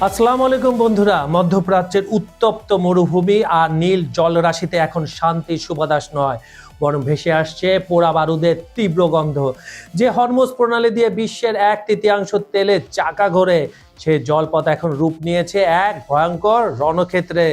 আসসালামু আলাইকুম বন্ধুরা। মধ্যপ্রাচ্যের উত্তপ্ত মরুভূমি আর নীল জলরাশিতে এখন শান্তির সুবাতাস নয়, বরং ভেসে আসছে পোড়া বারুদের তীব্র গন্ধ। যে হরমুজ প্রণালী দিয়ে বিশ্বের 1/3 তেলের চাকা ঘোরে, সে জলপথ এখন রূপ নিয়েছে এক ভয়ঙ্কর রণক্ষেত্রে।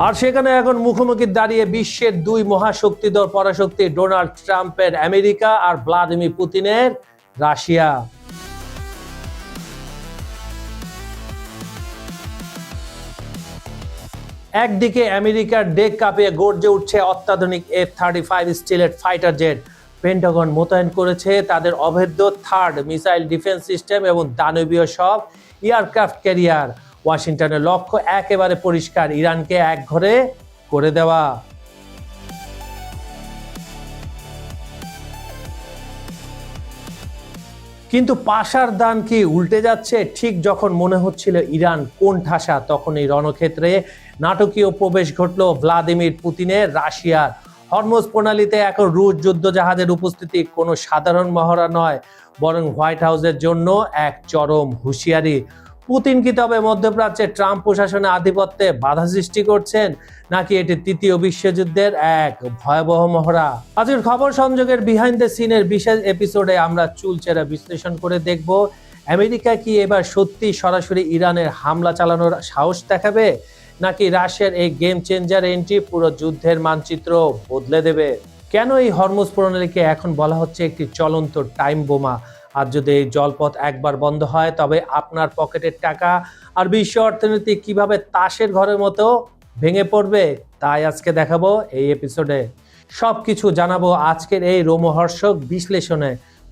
আর সেখানে এখন মুখোমুখি দাঁড়িয়ে বিশ্বের দুই মহাশক্তিধর পরাশক্তি, ডোনাল্ড ট্রাম্পের আমেরিকা আর ভ্লাদিমির পুতিনের রাশিয়া। একদিকে আমেরিকার ডেক কাঁপিয়ে গর্জে উঠছে অত্যাধুনিক F-35 স্টিলেট ফাইটার জেট। পেন্টাগন মোতায়েন করেছে তাদের অভেদ্য থার্ড মিসাইল ডিফেন্স সিস্টেম এবং দানবীয় সব এয়ারক্রাফট ক্যারিয়ার। ওয়াশিংটনের লক্ষ্য একেবারে পরিষ্কার, ইরানকে একঘরে করে দেওয়া। কিন্তু পাশার দান কি উল্টে যাচ্ছে? ঠিক যখন মনে হচ্ছিল ইরান কোণঠাসা, তখন এই রণক্ষেত্রে নাটকীয় প্রবেশ ঘটল ভ্লাদিমির পুতিনের রাশিয়ার। হরমুজ প্রণালীতে এখন রুশ যুদ্ধ জাহাজের উপস্থিতি কোনো সাধারণ মহড়া নয়, বরং হোয়াইট হাউসের জন্য এক চরম হুঁশিয়ারি। পুতিন কি তবে মধ্যপ্রাচ্যে ট্রাম্প প্রশাসনের আধিপত্যে বাধা সৃষ্টি করছেন, নাকি এটি তৃতীয় বিশ্বযুদ্ধের এক ভয়াবহ মহড়া? আজকের খবর সংযোগের বিহাইন্ড দ্য সিনের বিশেষ এপিসোডে আমরা চুলচেরা বিশ্লেষণ করে দেখব, আমেরিকা কি এবার সত্যি সরাসরি ইরানের হামলা চালানোর সাহস দেখাবে, নাকি রাশিয়ার এই গেম চেঞ্জার এন্ট্রি পুরো যুদ্ধের মানচিত্র বদলে দেবে? কেন এই হরমুজ প্রণালীকে এখন বলা হচ্ছে একটি চলন্ত টাইম বোমা? আর যদি এই জলপথ একবার বন্ধ হয়, তবে আপনার পকেটের টাকা আর বিশ্ব অর্থনীতি কিভাবে তাসের ঘরের মতো ভেঙে পড়বে, তাই আজকে দেখাবো এই এপিসোডে। সবকিছু জানাবো আজকের এই রোমহর্ষক বিশ্লেষণে।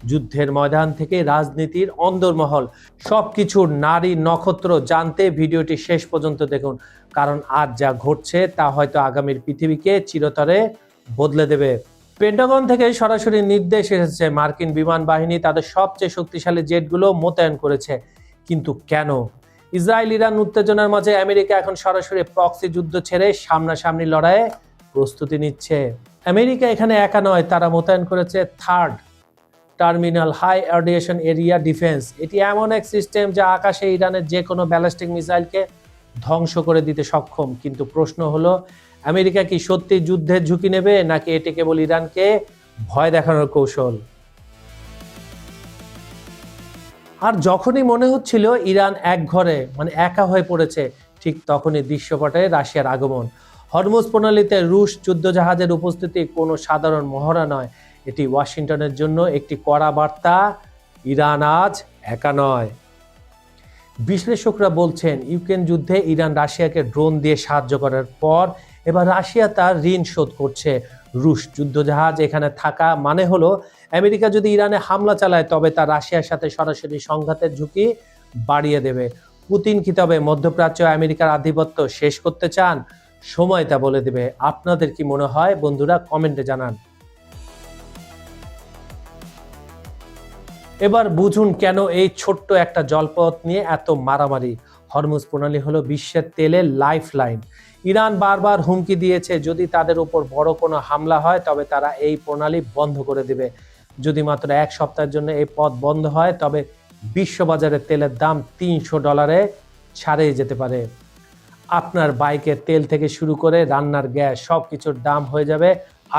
যুদ্ধের ময়দান থেকে রাজনীতির অন্দরমহল, সবকিছুর নারী নক্ষত্র জানতে ভিডিওটি শেষ পর্যন্ত দেখুন, কারণ আজ যা ঘটছে তা হয়তো আগামীর পৃথিবীকে চিরতরে বদলে দেবে। পেন্টাগন থেকে সরাসরি নির্দেশ এসেছে, মার্কিন বিমান বাহিনী তাদের সবচেয়ে শক্তিশালী জেটগুলো মোতায়েন করেছে। কিন্তু কেন? ইসরায়েল ইরান উত্তেজনার মাঝে আমেরিকা এখন সরাসরি প্রক্সি যুদ্ধ ছেড়ে সামনাসামনি লড়াইয়ে প্রস্তুতি নিচ্ছে। আমেরিকা এখানে একা নয়, তারা মোতায়েন করেছে third terminal high aeration area defence. এটি এমন এক সিস্টেম যা আকাশে ইরানের যে কোনো ব্যালিস্টিক মিসাইলকে ধ্বংস করে দিতে সক্ষম। কিন্তু প্রশ্ন হলো, আমেরিকা কি সত্যি যুদ্ধের ঝুঁকি নেবে, নাকি এটি কেবল ইরানকে ভয় দেখানোর কৌশল? আর যখনই মনে হচ্ছিল ইরান একঘরে একা হয়ে পড়েছে, ঠিক তখনই দৃশ্যপটে রাশিয়ার আগমন। হরমুজ প্রণালীতে রুশ যুদ্ধজাহাজের উপস্থিতি কোনো সাধারণ মহড়া নয়, এটি ওয়াশিংটনের জন্য একটি কড়া বার্তা, ইরান আজ একা নয়। বিশ্লেষকরা বলছেন, ইউক্রেন যুদ্ধে ইরান রাশিয়াকে ড্রোন দিয়ে সাহায্য করার পর এবার রাশিয়া তার ঋণ শোধ করছে। রুশ যুদ্ধজাহাজ এখানে থাকা মানে হলো, আমেরিকা যদি ইরানে হামলা চালায়, তবে তা রাশিয়ার সাথে সরাসরি সংঘাতের ঝুঁকি বাড়িয়ে দেবে। পুতিন কি তবে মধ্যপ্রাচ্য আমেরিকার আধিপত্য শেষ করতে চান? সময় তা বলে দেবে। আপনাদের কি মনে হয় বন্ধুরা, কমেন্টে জানান। এবার বুঝুন কেন এই ছোট্ট একটা জলপথ নিয়ে এত মারামারি। হরমুজ প্রণালী হলো বিশ্বের তেলের লাইফ লাইন। ইরান বারবার হুমকি দিয়েছে, যদি তাদের উপর বড় কোনো হামলা হয়, তবে তারা এই প্রণালী বন্ধ করে দেবে। যদি মাত্র এক সপ্তাহের জন্য এই পথ বন্ধ হয়, তবে বিশ্ববাজারে তেলের দাম $300 ছাড়িয়ে যেতে পারে। আপনার বাইকের তেল থেকে শুরু করে রান্নার গ্যাস, সব কিছুর দাম হয়ে যাবে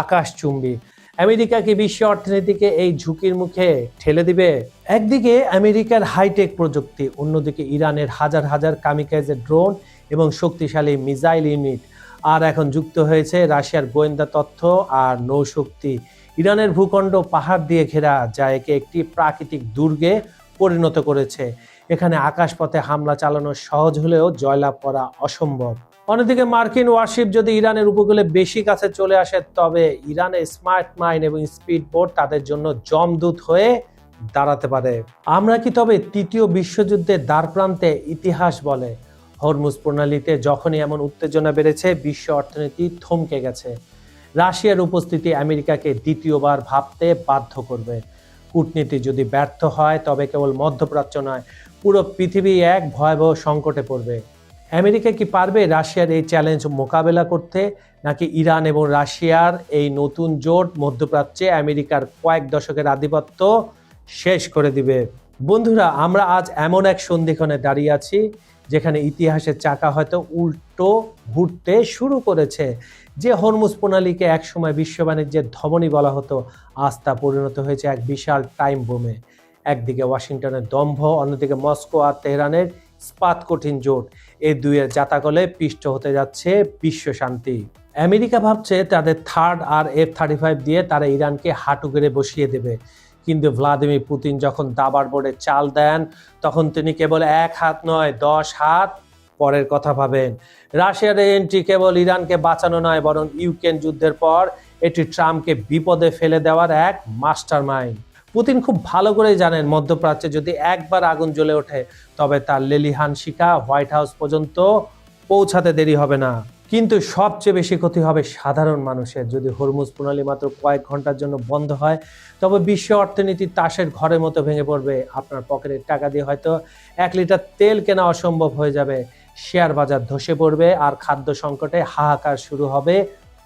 আকাশচুম্বী। আমেরিকা কি বিশ্ব অর্থনীতিকে এই ঝুঁকির মুখে ঠেলে দিবে? একদিকে আমেরিকার হাইটেক প্রযুক্তি, অন্যদিকে ইরানের হাজার হাজার কামিকাজে ড্রোন এবং শক্তিশালী মিসাইল ইউনিট। আর এখন যুক্ত হয়েছে রাশিয়ার গোয়েন্দা তথ্য আর নৌশক্তি। ইরানের ভূখণ্ড পাহাড় দিয়ে ঘেরা, যা একে একটি প্রাকৃতিক দুর্গে পরিণত করেছে। এখানে আকাশপথে হামলা চালানো সহজ হলেও জয়লাভ করা অসম্ভব। অন্যদিকে মার্কিন ওয়ারশিপ যদি ইরানের উপকূলে বেশি কাছে চলে আসে, তবে ইরানের স্মার্ট মাইন এবং স্পিড বোট তাদের জন্য জমদূত হয়ে দাঁড়াতে পারে। আমরা কি তবে তৃতীয় বিশ্বযুদ্ধের দ্বারপ্রান্তে? ইতিহাস বলে, হরমুজ প্রণালীতে যখনই এমন উত্তেজনা বেড়েছে, বিশ্ব অর্থনীতি থমকে গেছে। রাশিয়ার উপস্থিতি আমেরিকাকে দ্বিতীয়বার ভাবতে বাধ্য করবে। কূটনীতি যদি ব্যর্থ হয়, তবে কেবল মধ্যপ্রাচ্য নয়, পুরো পৃথিবী এক ভয়াবহ সংকটে পড়বে। আমেরিকা কি পারবে রাশিয়ার এই চ্যালেঞ্জ মোকাবেলা করতে, নাকি ইরান এবং রাশিয়ার এই নতুন জোট মধ্যপ্রাচ্যে আমেরিকার কয়েক দশকের আধিপত্য শেষ করে দিবে? বন্ধুরা, আমরা আজ এমন এক সন্ধিক্ষণে দাঁড়িয়ে আছি যেখানে ইতিহাসের চাকা হয়তো উল্টো ঘুরতে শুরু করেছে। যে হরমুজ প্রণালীকে একসময় বিশ্ব বাণিজ্যের ধমনী বলা হতো, আজ তা পরিণত হয়েছে এক বিশাল টাইম বোমে। একদিকে ওয়াশিংটনের দম্ভ, অন্যদিকে মস্কো আর তেহরানের ইস্পাত কঠিন জোট। এই দুইয়ের জাতাকলে পিষ্ট হতে যাচ্ছে বিশ্ব শান্তি। আমেরিকা ভাবছে তাদের থার্ড আর F-35 দিয়ে তারা ইরানকে হাঁটু গেড়ে বসিয়ে দেবে, কিন্তু ভ্লাদিমির পুতিন যখন দাবার বোর্ডে চাল দেন, তখন তিনি কেবল 1 হাত নয় 10 হাত পরের কথা ভাবেন। রাশিয়ার এন্ট্রি কেবল ইরানকে বাঁচানো নয়, বরং ইউক্রেন যুদ্ধের পর এটি ট্রাম্পকে বিপদে ফেলে দেওয়ার এক মাস্টার মাইন্ড। পুতিন খুব ভালো করেই জানেন, মধ্যপ্রাচ্যে যদি একবার আগুন জ্বলে ওঠে, তবে তার লেলিহান শিখা হোয়াইট হাউস পর্যন্ত পৌঁছাতে দেরি হবে না। কিন্তু সবচেয়ে বেশি ক্ষতি হবে সাধারণ মানুষের। যদি হরমুজ প্রণালী মাত্র কয়েক ঘন্টার জন্য বন্ধ হয়, তবে বিশ্ব অর্থনীতি তাসের ঘরের মতো ভেঙে পড়বে। আপনার পকেটের টাকা দিয়ে হয়তো 1 লিটার তেল কেনা অসম্ভব হয়ে যাবে, শেয়ার বাজার ধসে পড়বে, আর খাদ্য সংকটে হাহাকার শুরু হবে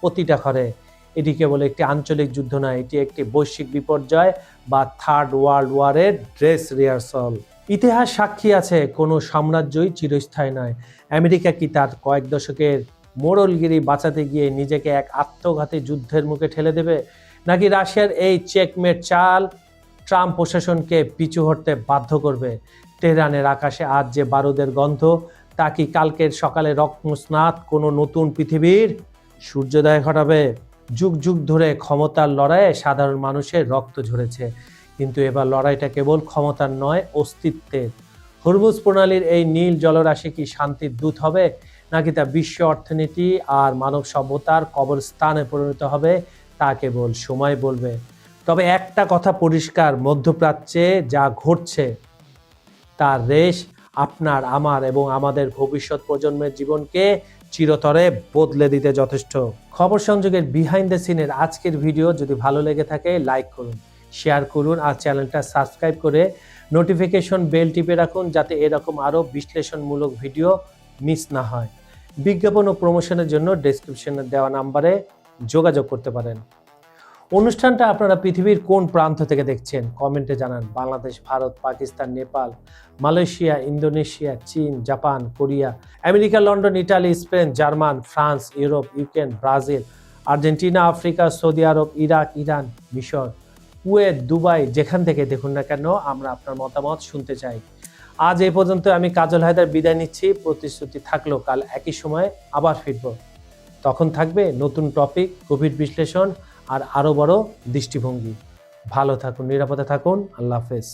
প্রতিটা ঘরে। এটি কেবল একটি আঞ্চলিক যুদ্ধ নয়, এটি একটি বৈশ্বিক বিপর্যয় বা থার্ড ওয়ার্ল্ড ওয়ারের ড্রেস রিহার্সাল। ইতিহাস সাক্ষী আছে, কোনো সাম্রাজ্যই চিরস্থায়ী নয়। আমেরিকা কি তার কয়েক দশকের মোড়লগিরি বাঁচাতে গিয়ে নিজেকে এক আত্মঘাতী যুদ্ধের মুখে ঠেলে দেবে, নাকি রাশিয়ার এই চেকমেট চাল ট্রাম্প প্রশাসনকে পিছু হটতে বাধ্য করবে? তেহরানের আকাশে আজ যে বারুদের গন্ধ, তা কি কালকের সকালে রক্তস্নাত কোনো নতুন পৃথিবীর সূর্যোদয় ঘটাবে? যুগ যুগ ধরে ক্ষমতার লড়াইয়ে সাধারণ মানুষের রক্ত ঝরেছে, কিন্তু এবার লড়াইটা কেবল ক্ষমতার নয়, অস্তিত্বের। হরমুজ প্রণালীর এই নীল জলরাশি কি শান্তির দূত হবে, নাকি তা বিশ্ব অর্থনীতি আর মানব সভ্যতার কবরস্থানে পরিণত হবে, তা কেবল সময় বলবে। তবে একটা কথা পরিষ্কার, মধ্যপ্রাচ্যে যা ঘটছে তার রেশ আপনার, আমার এবং আমাদের ভবিষ্যৎ প্রজন্মের জীবনকে চিরতরে বদলে দিতে যথেষ্ট। খবর সংযোগের বিহাইন্ড দ্য সিনের আজকের ভিডিও যদি ভালো লেগে থাকে, লাইক করুন, শেয়ার করুন আর চ্যানেলটা সাবস্ক্রাইব করে নোটিফিকেশন বেল টিপে রাখুন, যাতে এরকম আরও বিশ্লেষণমূলক ভিডিও মিস না হয়। বিজ্ঞাপন ও প্রমোশনের জন্য ডেসক্রিপশনে দেওয়া নাম্বারে যোগাযোগ করতে পারেন। অনুষ্ঠানটা আপনারা পৃথিবীর কোন প্রান্ত থেকে দেখছেন কমেন্টে জানান। বাংলাদেশ, ভারত, পাকিস্তান, নেপাল, মালয়েশিয়া, ইন্দোনেশিয়া, চীন, Japan, Korea, America, London, Italy, Spain, German, France, Europe, Ukraine, Brazil, Argentina, Africa, Saudi Arab, Iraq, Iran, মিশর, কুয়েত, দুবাই, যেখান থেকে দেখুন না কেন, আমরা আপনার মতামত শুনতে চাই। আজ এই পর্যন্ত। আমি কাজল হায়দার বিদায় নিচ্ছি। প্রতিশ্রুতি থাকলো কাল একই সময়ে আবার ফিরব। তখন থাকবে নতুন টপিক, গভীর বিশ্লেষণ আর আরও বড় দৃষ্টিভঙ্গি। ভালো থাকুন, নিরাপদে থাকুন। আল্লাহ হাফেজ।